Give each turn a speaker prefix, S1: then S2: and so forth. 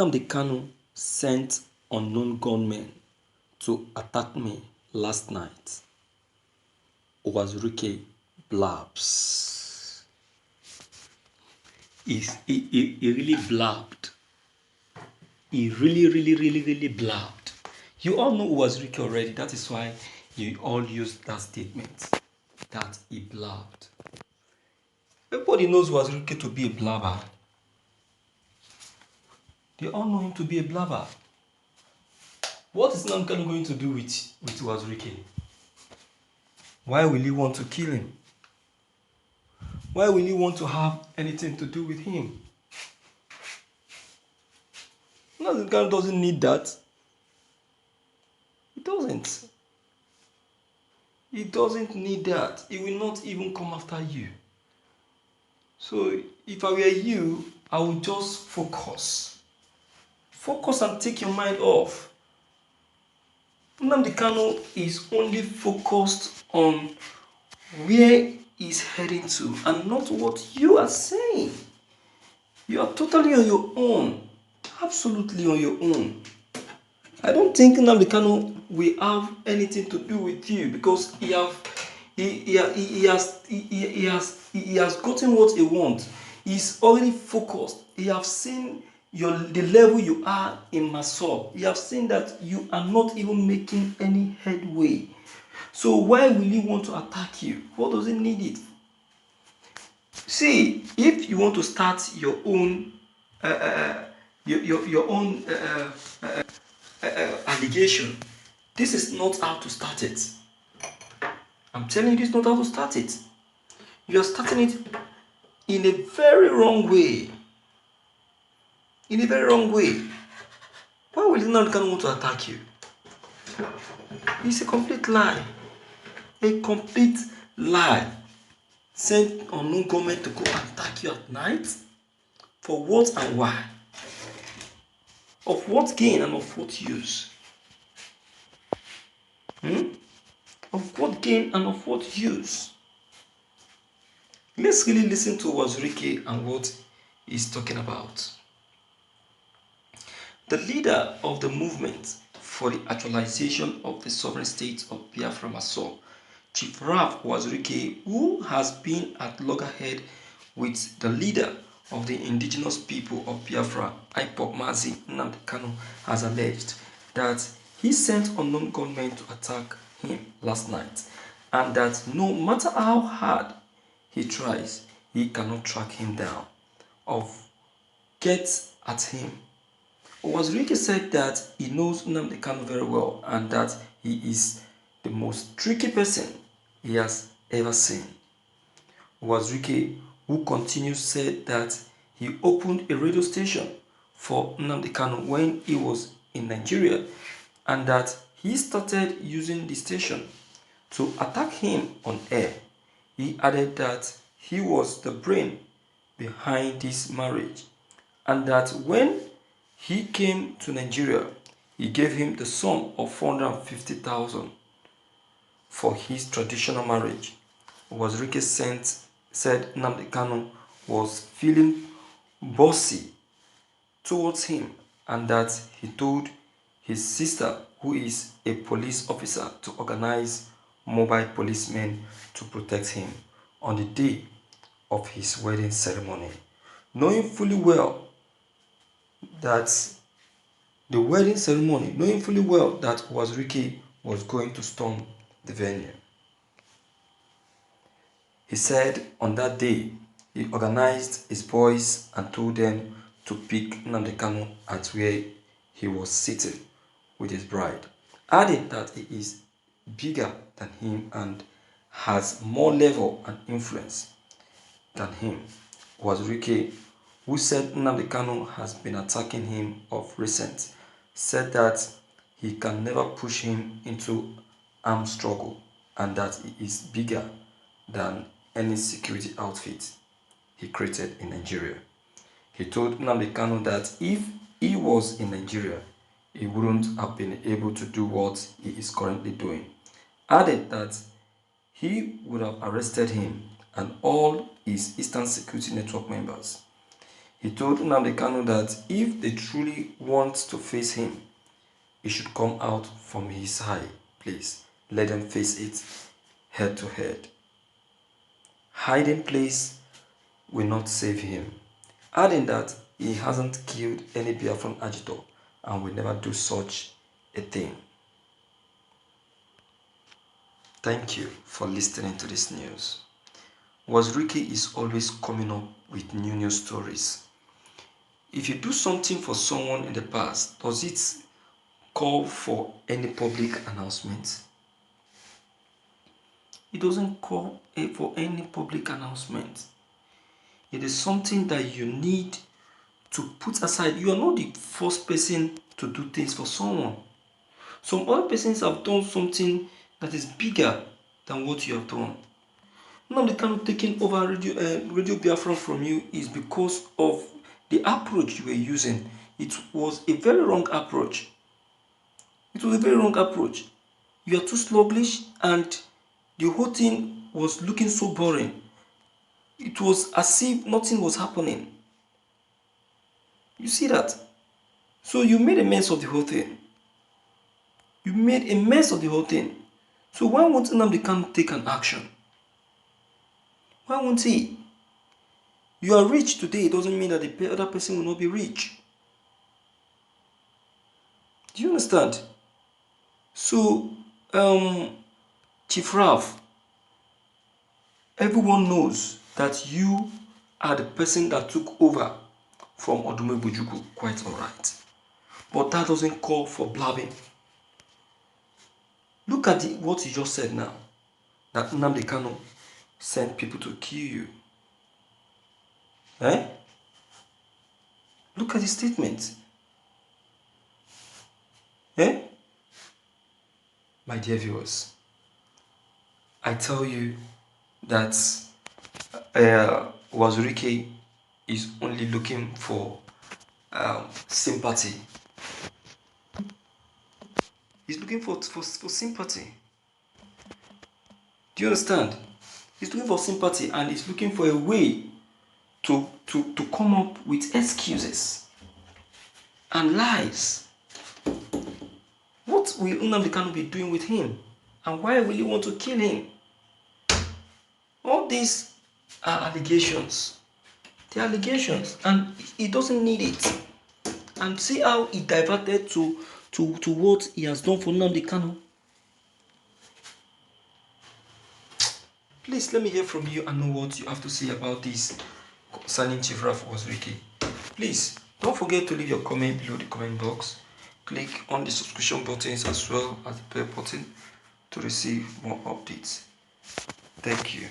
S1: Nnamdi Kanu sent unknown gunmen to attack me last night. Uwazurike blabs. He really blabbed. He really blabbed. You all know Uwazurike already. That is why you all use that statement. That he blabbed. Everybody knows Uwazurike to be a blabber. They all know him to be a blabber. What is Nnamdi Kanu going to do with Uwazurike? Why will he want to kill him? Why will he want to have anything to do with him? Nnamdi Kanu doesn't need that. He doesn't. He doesn't need that. He will not even come after you. So if I were you, I would just focus. Focus and take your mind off. Nnamdi Kanu is only focused on where he's heading to and not what you are saying. You are totally on your own. Absolutely on your own. I don't think Nnamdi Kanu will have anything to do with you because he has gotten what he wants. He's already focused. He has seen the level you are in Masop. He has seen that you are not even making any headway. So why will he want to attack you? What does he need it? See, if you want to start your own allegation, this is not how to start it. I'm telling you, this is not how to start it. You are starting it in a very wrong way. In a very wrong way. Why will Nnamdi Kanu want to attack you? It's a complete lie. A complete lie. Send unknown government to go and attack you at night? For what and why? Of what gain and of what use? Of what gain and of what use? Let's really listen to Uwazurike and what he's talking about. The leader of the movement for the actualization of the sovereign state of Biafra Masop, Chief Ralph Uwazurike, who has been at loggerhead with the leader of the indigenous people of Biafra, IPOB Mazi Nnamdi Kanu, has alleged that he sent unknown gunmen to attack him last night and that no matter how hard he tries, he cannot track him down or get at him. Uwazurike said that he knows Nnamdi Kanu very well and that he is the most tricky person he has ever seen. Uwazurike, who continues, said that he opened a radio station for Nnamdi Kanu when he was in Nigeria and that he started using the station to attack him on air. He added that he was the brain behind this marriage and that when he came to Nigeria, he gave him the sum of 450,000 for his traditional marriage. Uwazurike said Nnamdi Kanu was feeling bossy towards him and that he told his sister, who is a police officer, to organize mobile policemen to protect him on the day of his wedding ceremony, knowing fully well that Uwazurike was going to storm the venue. He said on that day, he organized his boys and told them to pick Nnamdi Kanu at where he was sitting with his bride, adding that he is bigger than him and has more level and influence than him. Uwazurike, who said Nnamdi Kanu has been attacking him of recent, said that he can never push him into armed struggle and that he is bigger than any security outfit he created in Nigeria. He told Nnamdi Kanu that if he was in Nigeria, he wouldn't have been able to do what he is currently doing. Added that he would have arrested him and all his Eastern Security Network members. He told Nnamdi Kanu that if they truly want to face him, he should come out from his high place. Let them face it head to head. Hiding place will not save him. Adding that he hasn't killed any Biafran agitator and will never do such a thing. Thank you for listening to this news. Wazirike is always coming up with new news stories. If you do something for someone in the past, does it call for any public announcement? It doesn't call for any public announcement. It is something that you need to put aside. You are not the first person to do things for someone. Some other persons have done something that is bigger than what you have done. Now the kind of taking over Radio Biafra from you is because of the approach you were using. It was a very wrong approach. It was a very wrong approach. You are too sluggish and the whole thing was looking so boring. It was as if nothing was happening. You see that? So you made a mess of the whole thing. You made a mess of the whole thing. So why won't Nnamdi Kanu take an action? Why won't he? You are rich today, it doesn't mean that the other person will not be rich. Do you understand? So, Chief Ralph, everyone knows that you are the person that took over from Odumegwu quite alright. But that doesn't call for blabbing. Look at what you just said now. That Nnamdi Kanu sent people to kill you. Eh? Look at the statement. Eh? My dear viewers, I tell you that Wazirike is only looking for sympathy. He's looking for sympathy. Do you understand? He's looking for sympathy and he's looking for a way to come up with excuses and lies. What will Nnamdi Kanu be doing with him? And why will he want to kill him? All these are allegations. They're allegations and he doesn't need it. And see how he diverted to what he has done for Nnamdi Kanu. Please let me hear from you and know what you have to say about this concerning Chief Ralph Wazirike. Please don't forget to leave your comment below the comment box. Click on the subscription buttons as well as the bell button to receive more updates. Thank you.